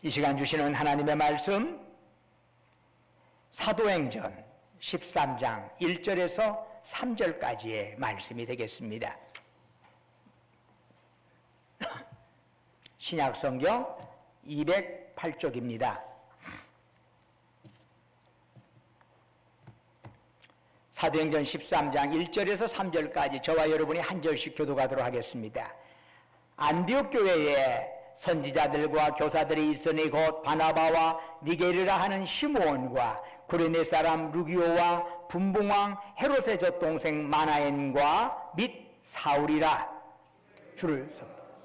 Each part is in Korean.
이 시간 주시는 하나님의 말씀 사도행전 13장 1절에서 3절까지의 말씀이 되겠습니다. 신약성경 208쪽입니다. 사도행전 13장 1절에서 3절까지 저와 여러분이 한 절씩 교독하도록 하겠습니다. 안디옥 교회에 선지자들과 교사들이 있으니 곧 바나바와 니게르라 하는 시므온과 구레네 사람 루기오와 분봉왕 헤롯의 젖동생 마나엔과 및 사울이라. 주를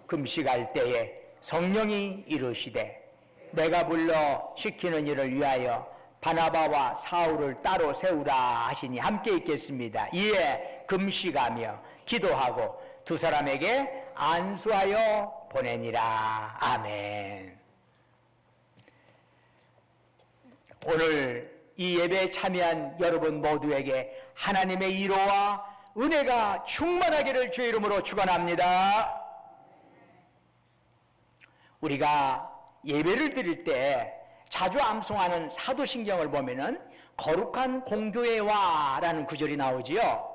금식할 때에 성령이 이르시되 내가 불러 시키는 일을 위하여 바나바와 사울을 따로 세우라 하시니 함께 있겠습니다. 이에 금식하며 기도하고 두 사람에게 안수하여 보내니라. 아멘. 오늘 이 예배에 참여한 여러분 모두에게 하나님의 위로와 은혜가 충만하기를 주의 이름으로 축원합니다. 우리가 예배를 드릴 때 자주 암송하는 사도신경을 보면은 거룩한 공교회와라는 구절이 나오지요.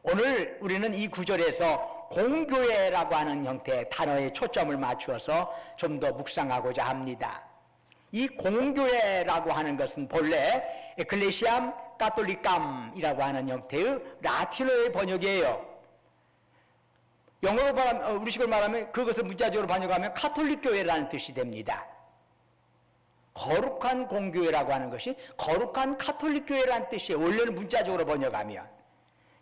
오늘 우리는 이 구절에서 공교회라고 하는 형태의 단어에 초점을 맞추어서 좀 더 묵상하고자 합니다. 이 공교회라고 하는 것은 본래 에클레시암 카톨리캄이라고 하는 형태의 라틴어의 번역이에요. 영어로 말하면, 우리식으로 말하면 그것을 문자적으로 번역하면 카톨릭 교회라는 뜻이 됩니다. 거룩한 공교회라고 하는 것이 거룩한 카톨릭 교회라는 뜻이에요. 원래는 문자적으로 번역하면.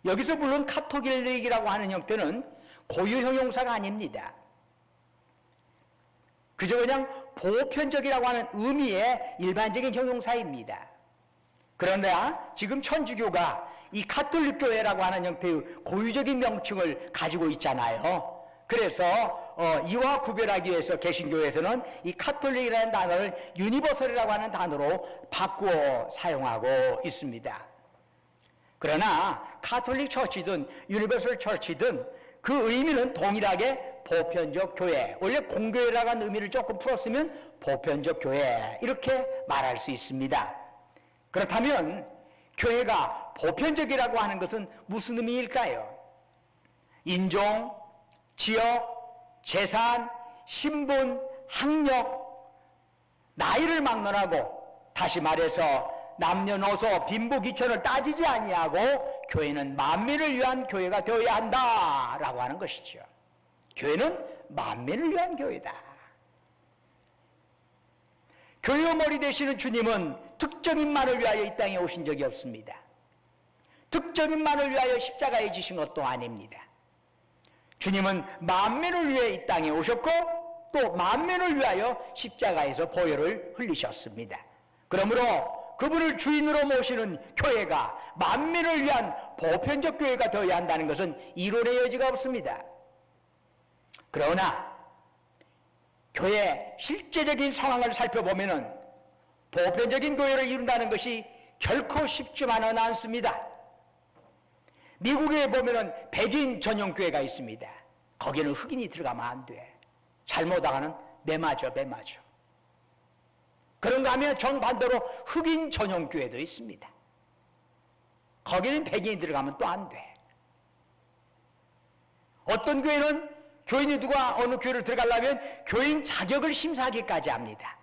여기서 물론 카토길릭이라고 하는 형태는 고유 형용사가 아닙니다. 그저 그냥 보편적이라고 하는 의미의 일반적인 형용사입니다. 그러나 지금 천주교가 이 카톨릭 교회라고 하는 형태의 고유적인 명칭을 가지고 있잖아요. 그래서 이와 구별하기 위해서 개신교에서는 이 카톨릭이라는 단어를 유니버설이라고 하는 단어로 바꾸어 사용하고 있습니다. 그러나 카톨릭 처치든 유니버설 처치든 그 의미는 동일하게 보편적 교회, 원래 공교회라고 하는 의미를 조금 풀었으면 보편적 교회 이렇게 말할 수 있습니다. 그렇다면 교회가 보편적이라고 하는 것은 무슨 의미일까요? 인종, 지역, 재산, 신분, 학력, 나이를 막론하고 다시 말해서 남녀노소 빈부귀천을 따지지 아니하고 교회는 만민을 위한 교회가 되어야 한다라고 하는 것이죠. 교회는 만민을 위한 교회다. 교회의 머리 되시는 주님은 특정인만을 위하여 이 땅에 오신 적이 없습니다. 특정인만을 위하여 십자가에 지신 것도 아닙니다. 주님은 만민을 위해 이 땅에 오셨고 또 만민을 위하여 십자가에서 보혈을 흘리셨습니다. 그러므로 그분을 주인으로 모시는 교회가 만민을 위한 보편적 교회가 되어야 한다는 것은 이론의 여지가 없습니다. 그러나 교회의 실제적인 상황을 살펴보면은 보편적인 교회를 이룬다는 것이 결코 쉽지만은 않습니다. 미국에 보면은 백인 전용 교회가 있습니다. 거기는 흑인이 들어가면 안 돼. 잘못하면 매맞아. 그런가 하면 정반대로 흑인 전용 교회도 있습니다. 거기는 백인이 들어가면 또 안 돼. 어떤 교회는 교인이 누가 어느 교회를 들어가려면 교인 자격을 심사하기까지 합니다.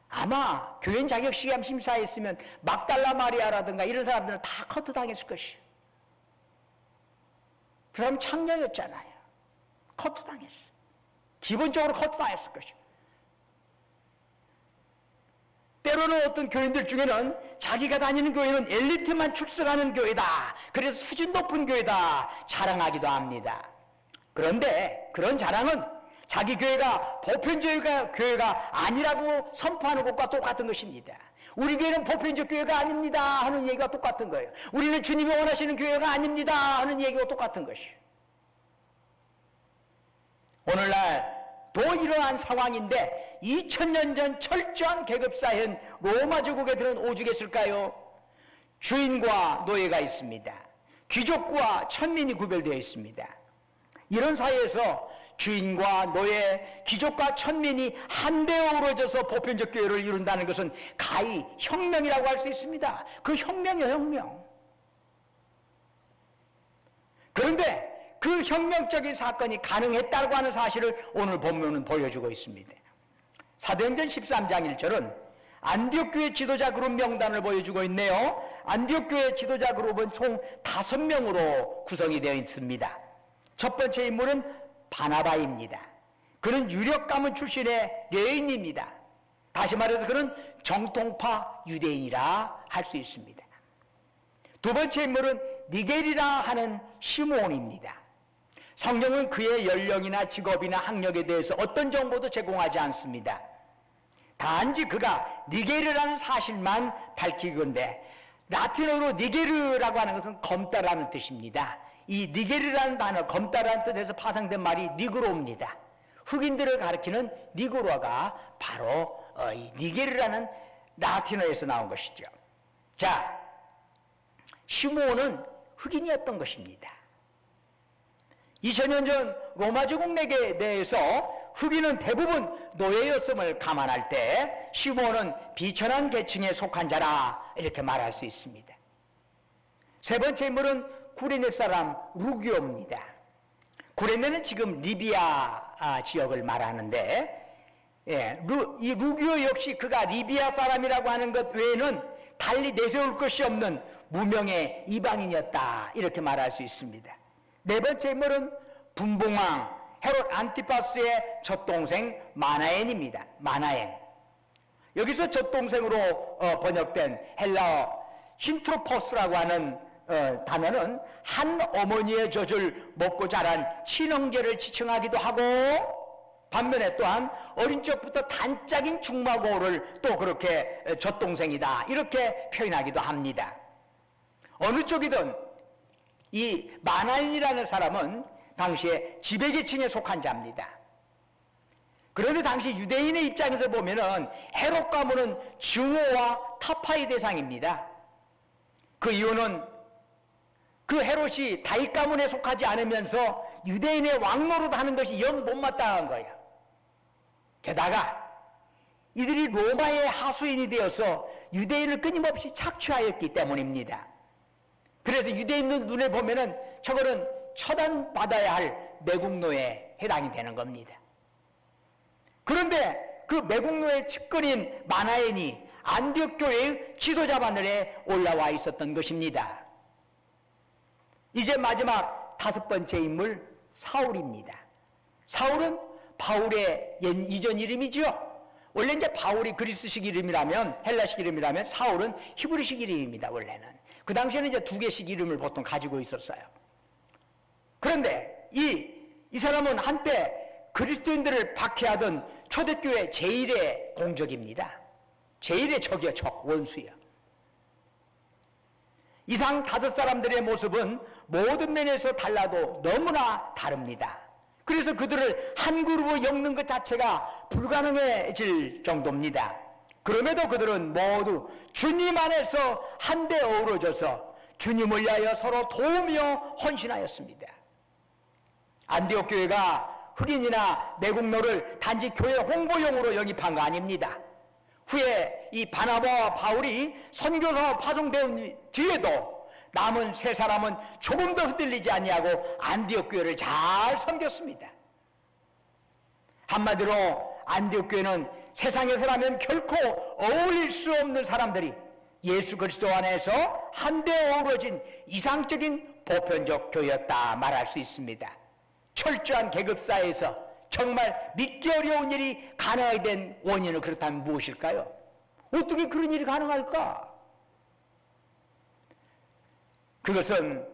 아마 교인 자격 시험 심사했으면 막달라 마리아라든가 이런 사람들은 다 커트당했을 것이에요. 그 사람 창녀였잖아요. 커트당했어. 기본적으로 커트당했을 것이에요. 때로는 어떤 교인들 중에는 자기가 다니는 교회는 엘리트만 출석하는 교회다. 그래서 수준 높은 교회다. 자랑하기도 합니다. 그런데 그런 자랑은 자기 교회가 보편적 교회가 아니라고 선포하는 것과 똑같은 것입니다. 우리 교회는 보편적 교회가 아닙니다 하는 얘기가 똑같은 거예요. 우리는 주님이 원하시는 교회가 아닙니다 하는 얘기가 똑같은 것이에요. 오늘날 또 일어난 상황인데 2000년 전 철저한 계급사회인 로마 제국에 들은 오죽했을까요? 주인과 노예가 있습니다. 귀족과 천민이 구별되어 있습니다. 이런 사회에서 주인과 노예, 귀족과 천민이 한데 어우러져서 보편적 교회를 이룬다는 것은 가히 혁명이라고 할 수 있습니다. 그 혁명이에요, 혁명. 그런데 그 혁명적인 사건이 가능했다고 하는 사실을 오늘 본문은 보여주고 있습니다. 사도행전 13장 1절은 안디옥 교회 지도자 그룹 명단을 보여주고 있네요. 안디옥 교회 지도자 그룹은 총 5명으로 구성이 되어 있습니다. 첫 번째 인물은 바나바입니다. 그는 유력 가문 출신의 레인입니다. 다시 말해서 그는 정통파 유대인이라 할 수 있습니다. 두 번째 인물은 니게리라 하는 시몬입니다. 성경은 그의 연령이나 직업이나 학력에 대해서 어떤 정보도 제공하지 않습니다. 단지 그가 니게르라는 사실만 밝히건대 라틴어로 니게르라고 하는 것은 검다라는 뜻입니다. 이 니게르라는 단어, 검다라는 뜻에서 파생된 말이 니그로입니다. 흑인들을 가리키는 니그로가 바로 이 니게르라는 라틴어에서 나온 것이죠. 자, 시몬은 흑인이었던 것입니다. 2000년 전 로마 제국 내에서 흑인은 대부분 노예였음을 감안할 때 시몬은 비천한 계층에 속한 자라 이렇게 말할 수 있습니다. 세 번째 인물은 구레네 사람 루기오입니다. 구레네는 지금 리비아 지역을 말하는데 이 루기오 역시 그가 리비아 사람이라고 하는 것 외에는 달리 내세울 것이 없는 무명의 이방인이었다 이렇게 말할 수 있습니다. 네 번째 인물은 분봉왕 헤롯 안티파스의 젖동생 마나엔입니다. 마나엔. 여기서 젖동생으로 번역된 헬라어 신트로포스라고 하는 단어는 한 어머니의 젖을 먹고 자란 친형제를 지칭하기도 하고 반면에 또한 어린 적부터 단짝인 중마고를 또 그렇게 젖동생이다 이렇게 표현하기도 합니다. 어느 쪽이든 이 마나엔이라는 사람은 당시에 지배계층에 속한 자입니다. 그런데 당시 유대인의 입장에서 보면은 헤롯 가문은 증오와 타파의 대상입니다. 그 이유는 그 헤롯이 다윗 가문에 속하지 않으면서 유대인의 왕노릇 하는 것이 영 못마땅한 거예요. 게다가 이들이 로마의 하수인이 되어서 유대인을 끊임없이 착취하였기 때문입니다. 그래서 유대인들 눈에 보면은 저거는 처단받아야 할 매국노에 해당이 되는 겁니다. 그런데 그 매국노의 측근인 마나엔이 안디옥 교회의 지도자 바늘에 올라와 있었던 것입니다. 이제 마지막 다섯 번째 인물 사울입니다. 사울은 바울의 이전 이름이죠. 원래 이제 바울이 그리스식 이름이라면 헬라식 이름이라면 사울은 히브리식 이름입니다. 원래는 그 당시에는 이제 두 개씩 이름을 보통 가지고 있었어요. 그런데 이 사람은 한때 그리스도인들을 박해하던 초대교회 제1의 공적입니다. 제1의 적이요, 적, 원수요. 이상 다섯 사람들의 모습은 모든 면에서 달라도 너무나 다릅니다. 그래서 그들을 한 그룹으로 엮는 것 자체가 불가능해질 정도입니다. 그럼에도 그들은 모두 주님 안에서 한데 어우러져서 주님을 위하여 서로 도우며 헌신하였습니다. 안디옥 교회가 흑인이나 매국노를 단지 교회 홍보용으로 영입한 거 아닙니다. 후에 이 바나바와 바울이 선교사로 파송된 뒤에도 남은 세 사람은 조금 더 흔들리지 아니하고 안디옥 교회를 잘 섬겼습니다. 한마디로 안디옥 교회는 세상에서라면 결코 어울릴 수 없는 사람들이 예수 그리스도 안에서 한데 어우러진 이상적인 보편적 교회였다 말할 수 있습니다. 철저한 계급사회에서 정말 믿기 어려운 일이 가능하게 된 원인은 그렇다면 무엇일까요? 어떻게 그런 일이 가능할까? 그것은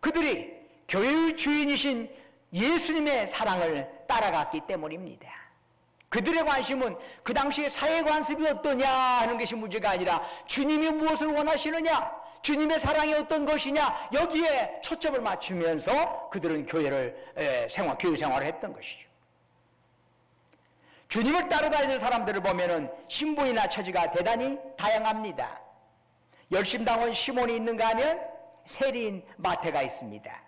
그들이 교회의 주인이신 예수님의 사랑을 따라갔기 때문입니다. 그들의 관심은 그 당시의 사회 관습이 어떠냐 하는 것이 문제가 아니라 주님이 무엇을 원하시느냐, 주님의 사랑이 어떤 것이냐, 여기에 초점을 맞추면서 그들은 교회 생활을 했던 것이죠. 주님을 따라다니는 사람들을 보면은 신분이나 처지가 대단히 다양합니다. 열심당원 시몬이 있는가 하면 세리인 마태가 있습니다.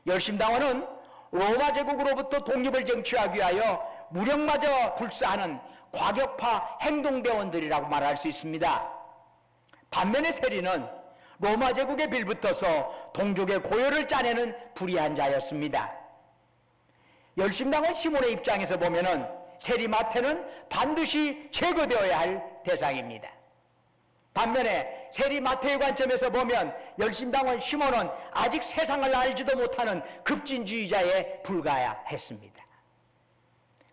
열심당원은 로마 제국으로부터 독립을 쟁취하기 위하여 무력마저 불사하는 과격파 행동대원들이라고 말할 수 있습니다. 반면에 세리는 로마 제국에 빌붙어서 동족의 고열을 짜내는 불의한 자였습니다. 열심당한 시몬의 입장에서 보면은 세리 마태는 반드시 제거되어야 할 대상입니다. 반면에 세리 마태의 관점에서 보면 열심당원 시몬은 아직 세상을 알지도 못하는 급진주의자에 불과했습니다.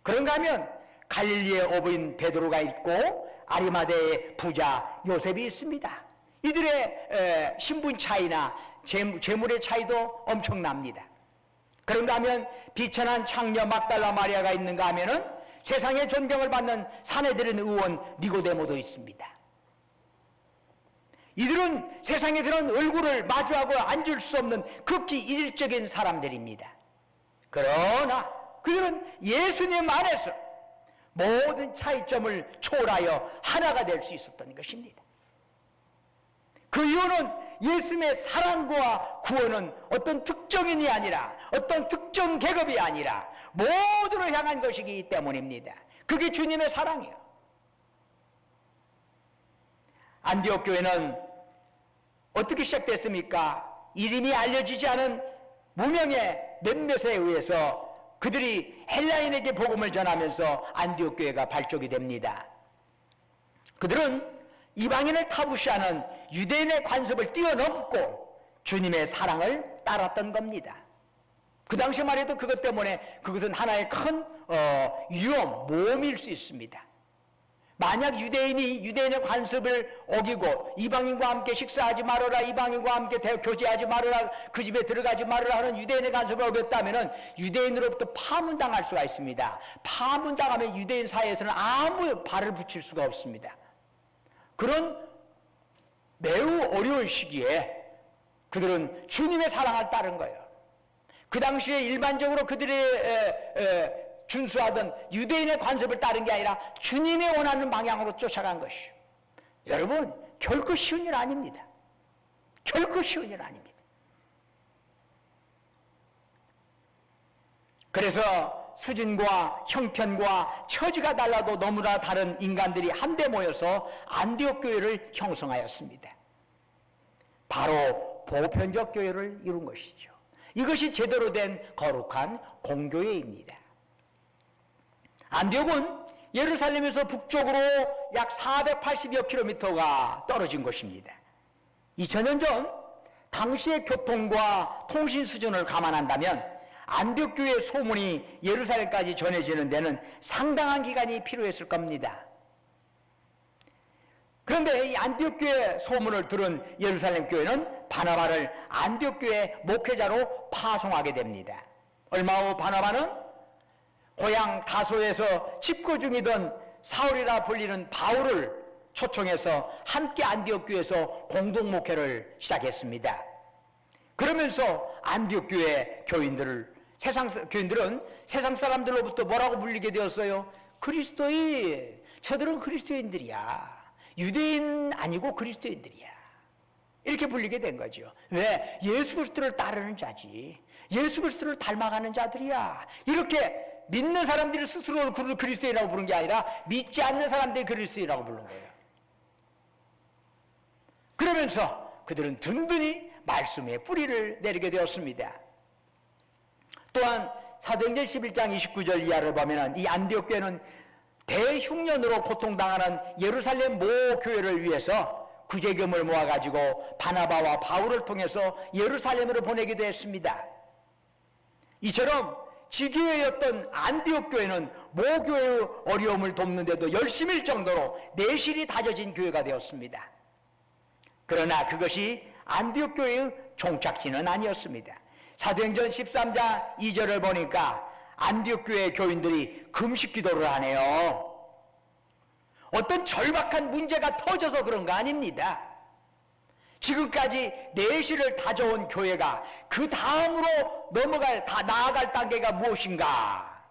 그런가 하면 갈릴리의 어부인 베드로가 있고 아리마대의 부자 요셉이 있습니다. 이들의 신분 차이나 재물의 차이도 엄청납니다. 그런가 하면 비천한 창녀 막달라 마리아가 있는가 하면은 세상의 존경을 받는 사내들인 의원 니고데모도 있습니다. 이들은 세상에서는 얼굴을 마주하고 앉을 수 없는 극히 이질적인 사람들입니다. 그러나 그들은 예수님 안에서 모든 차이점을 초월하여 하나가 될 수 있었던 것입니다. 그 이유는 예수님의 사랑과 구원은 어떤 특정인이 아니라 어떤 특정 계급이 아니라 모두를 향한 것이기 때문입니다. 그게 주님의 사랑이에요. 안디옥 교회는 어떻게 시작됐습니까? 이름이 알려지지 않은 무명의 몇몇에 의해서 그들이 헬라인에게 복음을 전하면서 안디옥 교회가 발족이 됩니다. 그들은 이방인을 타부시하는 유대인의 관습을 뛰어넘고 주님의 사랑을 따랐던 겁니다. 그 당시 말해도 그것 때문에 그것은 하나의 큰 위험, 모험일 수 있습니다. 만약 유대인이 유대인의 관습을 어기고 이방인과 함께 식사하지 말아라, 이방인과 함께 교제하지 말아라, 그 집에 들어가지 말아라 하는 유대인의 관습을 어겼다면 유대인으로부터 파문당할 수가 있습니다. 파문당하면 유대인 사회에서는 아무 발을 붙일 수가 없습니다. 그런 매우 어려운 시기에 그들은 주님의 사랑을 따른 거예요. 그 당시에 일반적으로 그들이 준수하던 유대인의 관습을 따른 게 아니라 주님이 원하는 방향으로 쫓아간 것이요. 여러분, 결코 쉬운 일 아닙니다. 결코 쉬운 일 아닙니다. 그래서 수준과 형편과 처지가 달라도 너무나 다른 인간들이 한데 모여서 안디옥 교회를 형성하였습니다. 바로 보편적 교회를 이룬 것이죠. 이것이 제대로 된 거룩한 공교회입니다. 안디옥은 예루살렘에서 북쪽으로 약 480여 킬로미터가 떨어진 곳입니다. 2000년 전 당시의 교통과 통신 수준을 감안한다면 안디옥 교회의 소문이 예루살렘까지 전해지는 데는 상당한 기간이 필요했을 겁니다. 그런데 이 안디옥 교회 소문을 들은 예루살렘 교회는 바나바를 안디옥 교회 목회자로 파송하게 됩니다. 얼마 후 바나바는 고향 다소에서 집거 중이던 사울이라 불리는 바울을 초청해서 함께 안디옥 교회에서 공동 목회를 시작했습니다. 그러면서 안디옥 교회 교인들은 세상 사람들로부터 뭐라고 불리게 되었어요? 그리스도인. 저들은 그리스도인들이야. 유대인 아니고 그리스도인들이야. 이렇게 불리게 된 거죠. 왜? 예수 그리스도를 따르는 자지. 예수 그리스도를 닮아가는 자들이야. 이렇게 믿는 사람들이 스스로를 그리스도인이라고 부른 게 아니라 믿지 않는 사람들이 그리스도인이라고 부른 거예요. 그러면서 그들은 든든히 말씀의 뿌리를 내리게 되었습니다. 또한 사도행전 11장 29절 이하를 보면 이 안디옥 교회는 대흉년으로 고통당하는 예루살렘 모 교회를 위해서 구제금을 모아가지고 바나바와 바울을 통해서 예루살렘으로 보내기도 했습니다. 이처럼 지교회였던 안디옥 교회는 모 교회의 어려움을 돕는데도 열심일 정도로 내실이 다져진 교회가 되었습니다. 그러나 그것이 안디옥 교회의 종착지는 아니었습니다. 사도행전 13장 2절을 보니까 안디옥 교회 교인들이 금식 기도를 하네요. 어떤 절박한 문제가 터져서 그런 거 아닙니다. 지금까지 내실을 다져온 교회가 그 다음으로 나아갈 단계가 무엇인가?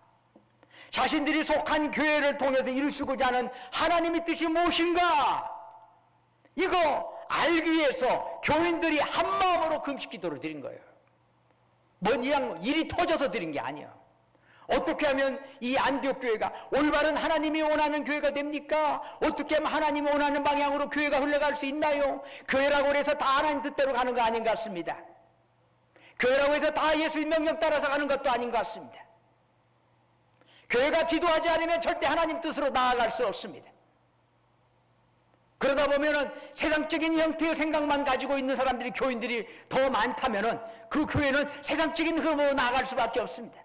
자신들이 속한 교회를 통해서 이루시고자 하는 하나님의 뜻이 무엇인가? 이거 알기 위해서 교인들이 한 마음으로 금식 기도를 드린 거예요. 뭔 이양 일이 터져서 드린 게 아니야. 어떻게 하면 이 안디옥 교회가 올바른 하나님이 원하는 교회가 됩니까? 어떻게 하면 하나님이 원하는 방향으로 교회가 흘러갈 수 있나요? 교회라고 해서 다 하나님 뜻대로 가는 거 아닌 것 같습니다. 교회라고 해서 다 예수의 명령 따라서 가는 것도 아닌 것 같습니다. 교회가 기도하지 않으면 절대 하나님 뜻으로 나아갈 수 없습니다. 그러다 보면은 세상적인 형태의 생각만 가지고 있는 사람들이, 교인들이 더 많다면은 그 교회는 세상적인 흐름으로 나아갈 수밖에 없습니다.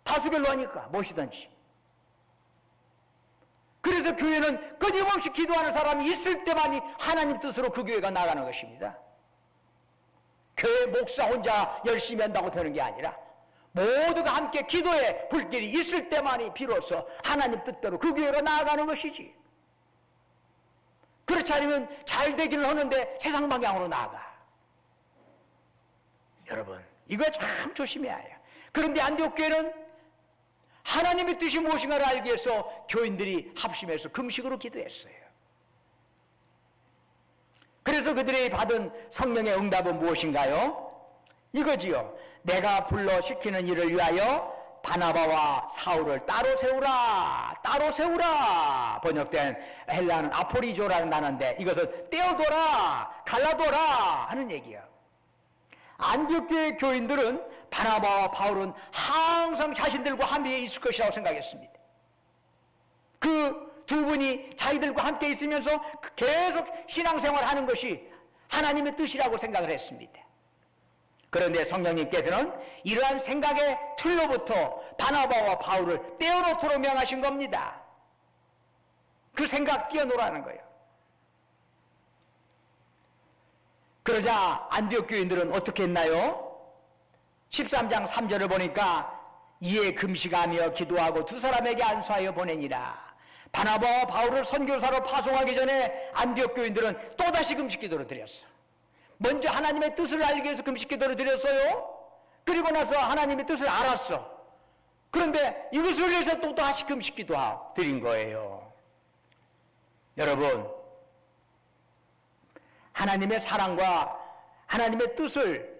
다수결로 하니까 무엇이든지. 그래서 교회는 끊임없이 기도하는 사람이 있을 때만이 하나님 뜻으로 그 교회가 나가는 것입니다. 교회 목사 혼자 열심히 한다고 되는 게 아니라 모두가 함께 기도의 불길이 있을 때만이 비로소 하나님 뜻대로 그 교회가 나아가는 것이지. 그렇지 않으면 잘 되기는 하는데 세상 방향으로 나아가. 여러분, 이거 참 조심해야 해요. 그런데 안디옥 교회는 하나님의 뜻이 무엇인가를 알기 위해서 교인들이 합심해서 금식으로 기도했어요. 그래서 그들이 받은 성령의 응답은 무엇인가요? 이거지요. 내가 불러 시키는 일을 위하여 바나바와 사울을 따로 세우라, 따로 세우라. 번역된 헬라는 아포리조라는 단어인데 이것을 떼어둬라, 갈라둬라 하는 얘기예요. 안디옥 교회 교인들은 바나바와 바울은 항상 자신들과 함께 있을 것이라고 생각했습니다. 그 두 분이 자기들과 함께 있으면서 계속 신앙생활을 하는 것이 하나님의 뜻이라고 생각을 했습니다. 그런데 성령님께서는 이러한 생각의 틀로부터 바나바와 바울을 떼어놓도록 명하신 겁니다. 그 생각 떼어놓으라는 거예요. 그러자 안디옥 교인들은 어떻게 했나요? 13장 3절을 보니까 이에 금식하며 기도하고 두 사람에게 안수하여 보내니라. 바나바와 바울을 선교사로 파송하기 전에 안디옥 교인들은 또다시 금식 기도를 드렸어. 먼저 하나님의 뜻을 알기 위해서 금식 기도를 드렸어요. 그리고 나서 하나님의 뜻을 알았어. 그런데 이것을 위해서 또 다시 금식 기도 드린 거예요. 여러분, 하나님의 사랑과 하나님의 뜻을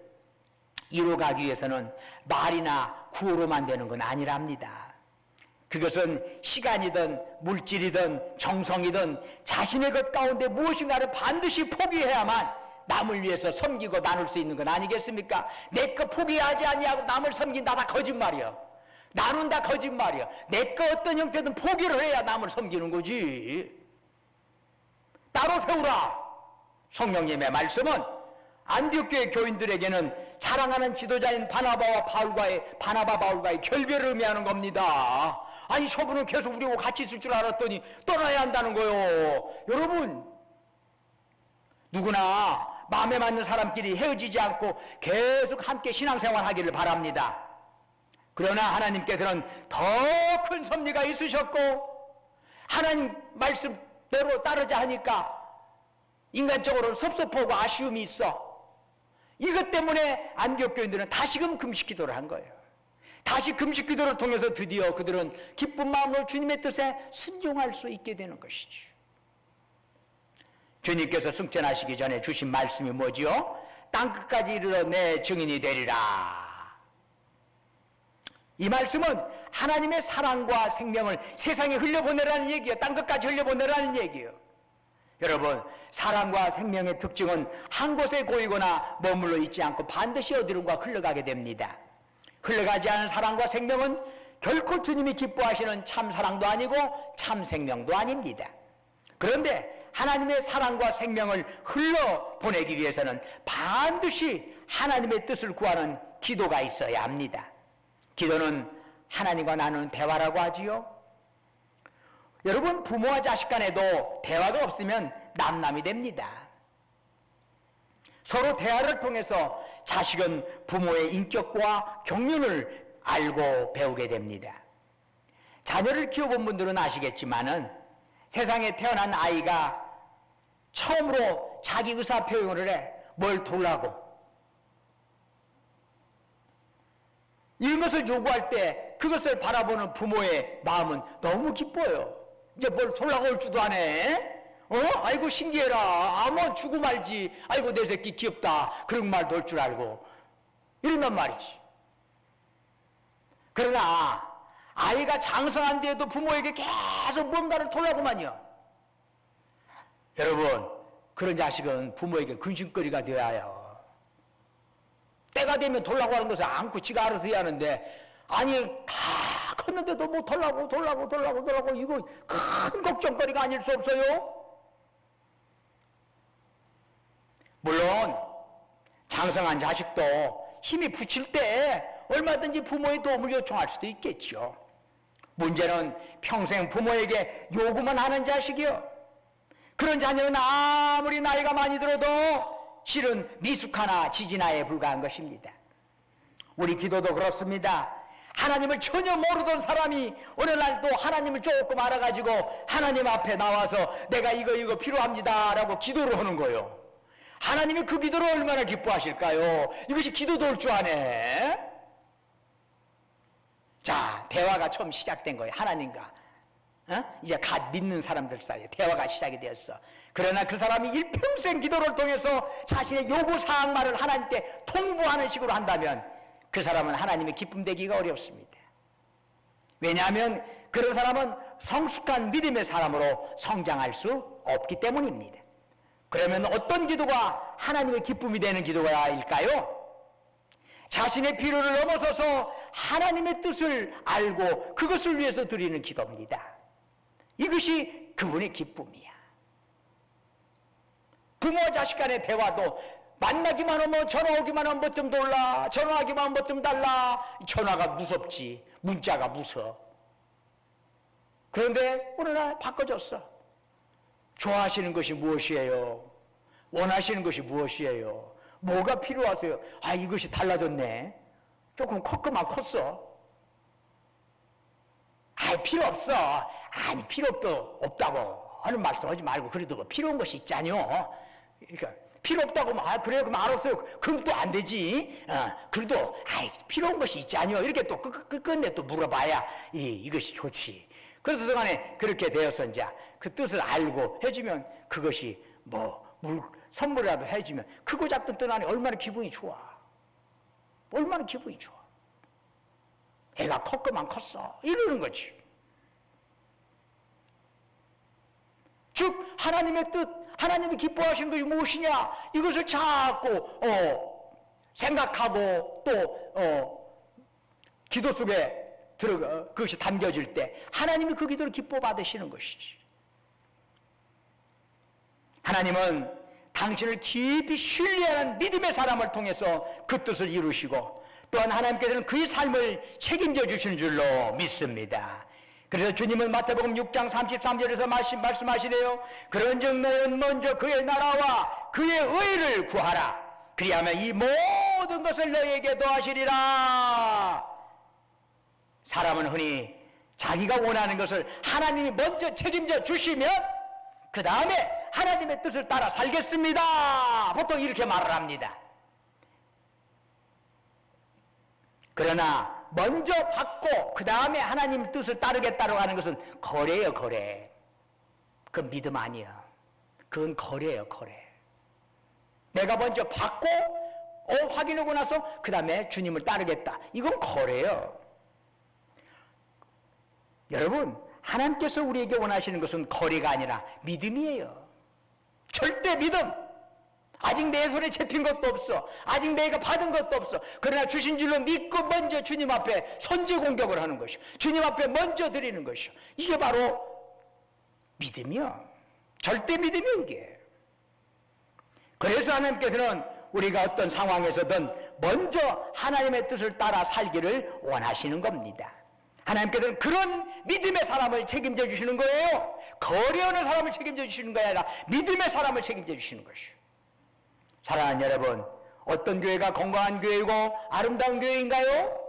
이루어가기 위해서는 말이나 구호로만 되는 건 아니랍니다. 그것은 시간이든 물질이든 정성이든 자신의 것 가운데 무엇인가를 반드시 포기해야만 남을 위해서 섬기고 나눌 수 있는 건 아니겠습니까? 내 거 포기하지 아니하고 남을 섬긴다, 다 거짓말이야. 나눈다, 거짓말이야. 내 거 어떤 형태든 포기를 해야 남을 섬기는 거지. 따로 세우라. 성령님의 말씀은 안디옥 교회 교인들에게는 사랑하는 지도자인 바나바 바울과의 결별을 의미하는 겁니다. 아니, 저분은 계속 우리하고 같이 있을 줄 알았더니 떠나야 한다는 거예요. 여러분, 누구나 마음에 맞는 사람끼리 헤어지지 않고 계속 함께 신앙생활 하기를 바랍니다. 그러나 하나님께서는 더 큰 섭리가 있으셨고 하나님 말씀대로 따르자 하니까 인간적으로 섭섭하고 아쉬움이 있어. 이것 때문에 안디옥 교인들은 다시금 금식 기도를 한 거예요. 다시 금식 기도를 통해서 드디어 그들은 기쁜 마음으로 주님의 뜻에 순종할 수 있게 되는 것이죠. 주님께서 승천하시기 전에 주신 말씀이 뭐지요? 땅끝까지 이르러 내 증인이 되리라. 이 말씀은 하나님의 사랑과 생명을 세상에 흘려보내라는 얘기예요. 땅끝까지 흘려보내라는 얘기예요. 여러분, 사랑과 생명의 특징은 한 곳에 고이거나 머물러 있지 않고 반드시 어디론가 흘러가게 됩니다. 흘러가지 않은 사랑과 생명은 결코 주님이 기뻐하시는 참 사랑도 아니고 참 생명도 아닙니다. 그런데 하나님의 사랑과 생명을 흘러보내기 위해서는 반드시 하나님의 뜻을 구하는 기도가 있어야 합니다. 기도는 하나님과 나누는 대화라고 하지요. 여러분, 부모와 자식 간에도 대화가 없으면 남남이 됩니다. 서로 대화를 통해서 자식은 부모의 인격과 경륜을 알고 배우게 됩니다. 자녀를 키워본 분들은 아시겠지만은 세상에 태어난 아이가 처음으로 자기 의사 표현을 해. 뭘 돌라고. 이런 것을 요구할 때 그것을 바라보는 부모의 마음은 너무 기뻐요. 이제 뭘 돌라고 올 줄도 안 해. 아이고 신기해라. 아무 주고 말지. 아이고 내 새끼 귀엽다. 그런 말도 할 줄 알고. 이런단 말이지. 그러나 아이가 장성한 뒤에도 부모에게 계속 뭔가를 돌라고만요. 여러분, 그런 자식은 부모에게 근심거리가 되어야 해요. 때가 되면 돌라고 하는 것을 안고 지가 알아서 해야 하는데, 아니 다 컸는데도 뭐 돌라고 이거 큰 걱정거리가 아닐 수 없어요. 물론 장성한 자식도 힘이 붙일 때 얼마든지 부모의 도움을 요청할 수도 있겠죠. 문제는 평생 부모에게 요구만 하는 자식이요, 그런 자녀는 아무리 나이가 많이 들어도 실은 미숙하나 지지나에 불과한 것입니다. 우리 기도도 그렇습니다. 하나님을 전혀 모르던 사람이 어느 날 또 하나님을 조금 알아가지고 하나님 앞에 나와서 내가 이거 필요합니다 라고 기도를 하는 거예요. 하나님이 그 기도를 얼마나 기뻐하실까요? 이것이 기도도 올 줄 아네. 자, 대화가 처음 시작된 거예요. 하나님과 이제 갓 믿는 사람들 사이에 대화가 시작이 되었어. 그러나 그 사람이 일평생 기도를 통해서 자신의 요구사항만을 하나님께 통보하는 식으로 한다면 그 사람은 하나님의 기쁨 되기가 어렵습니다. 왜냐하면 그런 사람은 성숙한 믿음의 사람으로 성장할 수 없기 때문입니다. 그러면 어떤 기도가 하나님의 기쁨이 되는 기도가일까요? 자신의 필요를 넘어서서 하나님의 뜻을 알고 그것을 위해서 드리는 기도입니다. 이것이 그분의 기쁨이야. 부모와 자식 간의 대화도 만나기만 하면 전화 오기만 하면 뭐 좀 달라, 전화하기만 하면 뭐 좀 달라. 전화가 무섭지, 문자가 무서워. 그런데 어느 날 바꿔줬어. 좋아하시는 것이 무엇이에요? 원하시는 것이 무엇이에요? 뭐가 필요하세요? 아, 이것이 달라졌네. 조금 컸구만 컸어. 아, 필요 없어. 아니, 필요도 없다고 하는 말씀하지 말고 그래도 뭐 필요한 것이 있잖요. 그러니까 필요 없다고 하면 아, 그래요, 그럼 알았어요. 그럼 또 안 되지. 그래도 필요한 것이 있잖요. 이렇게 또 끝내 또 물어봐야 이것이 좋지. 그래서 간에 그렇게 되어서 이제 그 뜻을 알고 해주면 그것이 선물이라도 해주면 크고 작든 떠나니 얼마나 기분이 좋아. 얼마나 기분이 좋아. 애가 컸구만 컸어. 이러는 거지. 즉 하나님의 뜻, 하나님이 기뻐하시는 것이 무엇이냐, 이것을 자꾸 생각하고 또 기도 속에 그것이 담겨질 때 하나님이 그 기도를 기뻐 받으시는 것이지. 하나님은 당신을 깊이 신뢰하는 믿음의 사람을 통해서 그 뜻을 이루시고 또한 하나님께서는 그의 삶을 책임져 주시는 줄로 믿습니다. 그래서 주님은 마태복음 6장 33절에서 말씀하시네요. 그런즉 너는 먼저 그의 나라와 그의 의를 구하라. 그리하면 이 모든 것을 너에게 더하시리라. 사람은 흔히 자기가 원하는 것을 하나님이 먼저 책임져 주시면 그 다음에 하나님의 뜻을 따라 살겠습니다. 보통 이렇게 말을 합니다. 그러나 먼저 받고 그 다음에 하나님 뜻을 따르겠다고 하는 것은 거래예요, 거래. 그건 믿음 아니야. 그건 거래예요, 거래. 내가 먼저 받고 확인하고 나서 그 다음에 주님을 따르겠다. 이건 거래예요. 여러분, 하나님께서 우리에게 원하시는 것은 거래가 아니라 믿음이에요. 절대 믿음. 아직 내 손에 잡힌 것도 없어. 아직 내가 받은 것도 없어. 그러나 주신 줄로 믿고 먼저 주님 앞에 선제 공격을 하는 것이요, 주님 앞에 먼저 드리는 것이요, 이게 바로 믿음이요. 절대 믿음이요, 이게. 그래서 하나님께서는 우리가 어떤 상황에서든 먼저 하나님의 뜻을 따라 살기를 원하시는 겁니다. 하나님께서는 그런 믿음의 사람을 책임져 주시는 거예요. 거래하는 사람을 책임져 주시는 것이 아니라 믿음의 사람을 책임져 주시는 것이요. 사랑하는 여러분, 어떤 교회가 건강한 교회이고 아름다운 교회인가요?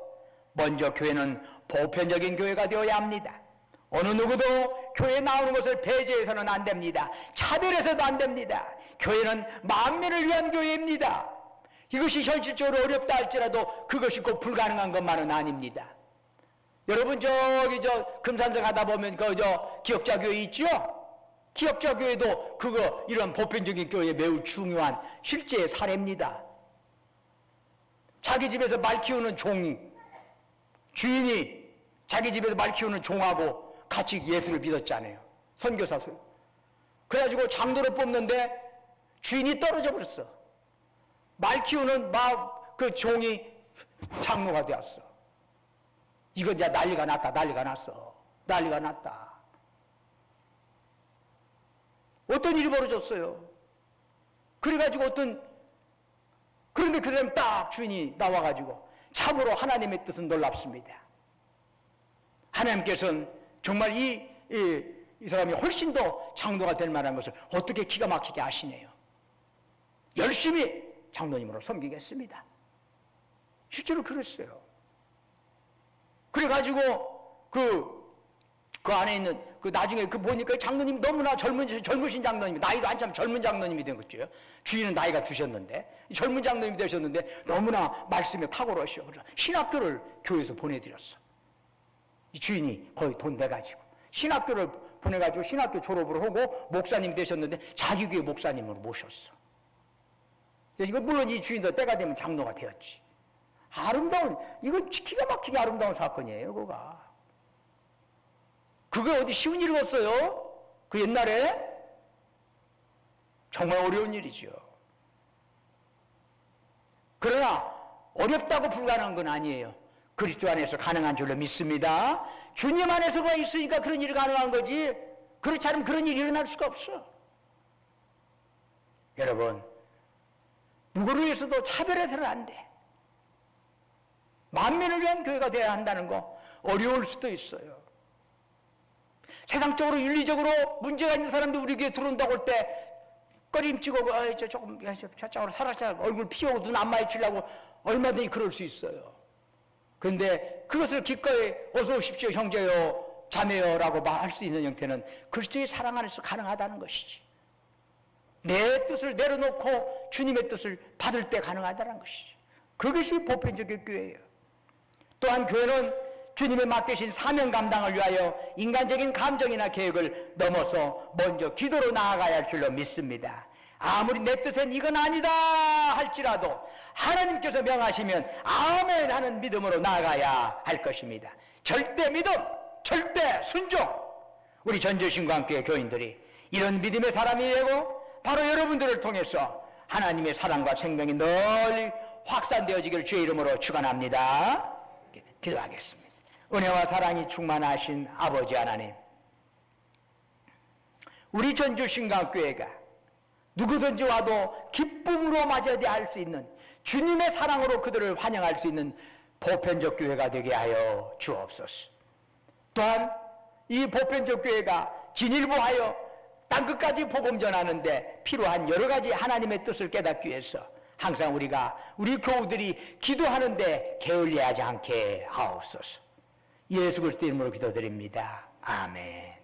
먼저 교회는 보편적인 교회가 되어야 합니다. 어느 누구도 교회에 나오는 것을 배제해서는 안 됩니다. 차별해서도 안 됩니다. 교회는 만민을 위한 교회입니다. 이것이 현실적으로 어렵다 할지라도 그것이 꼭 불가능한 것만은 아닙니다. 여러분, 금산서 가다 보면 기억자 교회 있죠? 기억자 교회도 이런 보편적인 교회에 매우 중요한 실제 사례입니다. 자기 집에서 말 키우는 주인이 자기 집에서 말 키우는 종하고 같이 예수를 믿었잖아요. 선교사수. 그래가지고 장로를 뽑는데 주인이 떨어져 버렸어. 말 키우는 그 종이 장로가 되었어. 이거 이제 난리가 났다. 난리가 났어. 난리가 났다. 어떤 일이 벌어졌어요. 그래가지고 그런데 그 사람이 딱 주인이 나와가지고 참으로 하나님의 뜻은 놀랍습니다. 하나님께서는 정말 이 사람이 훨씬 더 장로가 될 만한 것을 어떻게 기가 막히게 아시네요. 열심히 장로님으로 섬기겠습니다. 실제로 그랬어요. 그래가지고 그 안에 있는 나중에 보니까 장로님 너무나 젊으신 장로님이, 나이도 한참 젊은 장로님이 된 거죠. 주인은 나이가 드셨는데, 젊은 장로님이 되셨는데 너무나 말씀에 탁월하셔. 그래서 신학교를 교회에서 보내드렸어. 이 주인이 거의 돈 내가지고 신학교를 보내가지고 신학교 졸업을 하고 목사님 되셨는데 자기 교회 목사님으로 모셨어. 이거 물론 이 주인도 때가 되면 장로가 되었지. 이건 기가 막히게 아름다운 사건이에요, 그게 어디 쉬운 일이었어요? 그 옛날에? 정말 어려운 일이죠. 그러나 어렵다고 불가능한 건 아니에요. 그리스도 안에서 가능한 줄로 믿습니다. 주님 안에서가 있으니까 그런 일이 가능한 거지, 그렇지 않으면 그런 일이 일어날 수가 없어. 여러분, 누구를 위해서도 차별해서는 안 돼. 만민을 위한 교회가 되어야 한다는 거 어려울 수도 있어요. 세상적으로 윤리적으로 문제가 있는 사람도 우리 교회에 들어온다고 할 때 꺼림치고 조금 저쪽으로 살짝 얼굴 피우고 눈 안 마주치려고 얼마든지 그럴 수 있어요. 그런데 그것을 기꺼이 어서 오십시오 형제요 자매요라고 말할 수 있는 형태는 그리스도의 사랑 안에서 가능하다는 것이지. 내 뜻을 내려놓고 주님의 뜻을 받을 때 가능하다는 것이지. 그것이 보편적 교회예요. 또한 교회는 주님의 맡기신 사명 감당을 위하여 인간적인 감정이나 계획을 넘어서 먼저 기도로 나아가야 할 줄로 믿습니다. 아무리 내 뜻엔 이건 아니다 할지라도 하나님께서 명하시면 아멘 하는 믿음으로 나아가야 할 것입니다. 절대 믿음, 절대 순종. 우리 전주신광교회 교인들이 이런 믿음의 사람이 되고 바로 여러분들을 통해서 하나님의 사랑과 생명이 널리 확산되어지기를 주의 이름으로 축원합니다. 기도하겠습니다. 은혜와 사랑이 충만하신 아버지 하나님, 우리 전주신강교회가 누구든지 와도 기쁨으로 맞이해야 할 수 있는 주님의 사랑으로 그들을 환영할 수 있는 보편적 교회가 되게 하여 주옵소서. 또한 이 보편적 교회가 진일보하여 땅끝까지 복음 전하는데 필요한 여러 가지 하나님의 뜻을 깨닫기 위해서 항상 우리 교우들이 기도하는데 게을리하지 않게 하옵소서. 예수 그리스도 이름으로 기도드립니다. 아멘.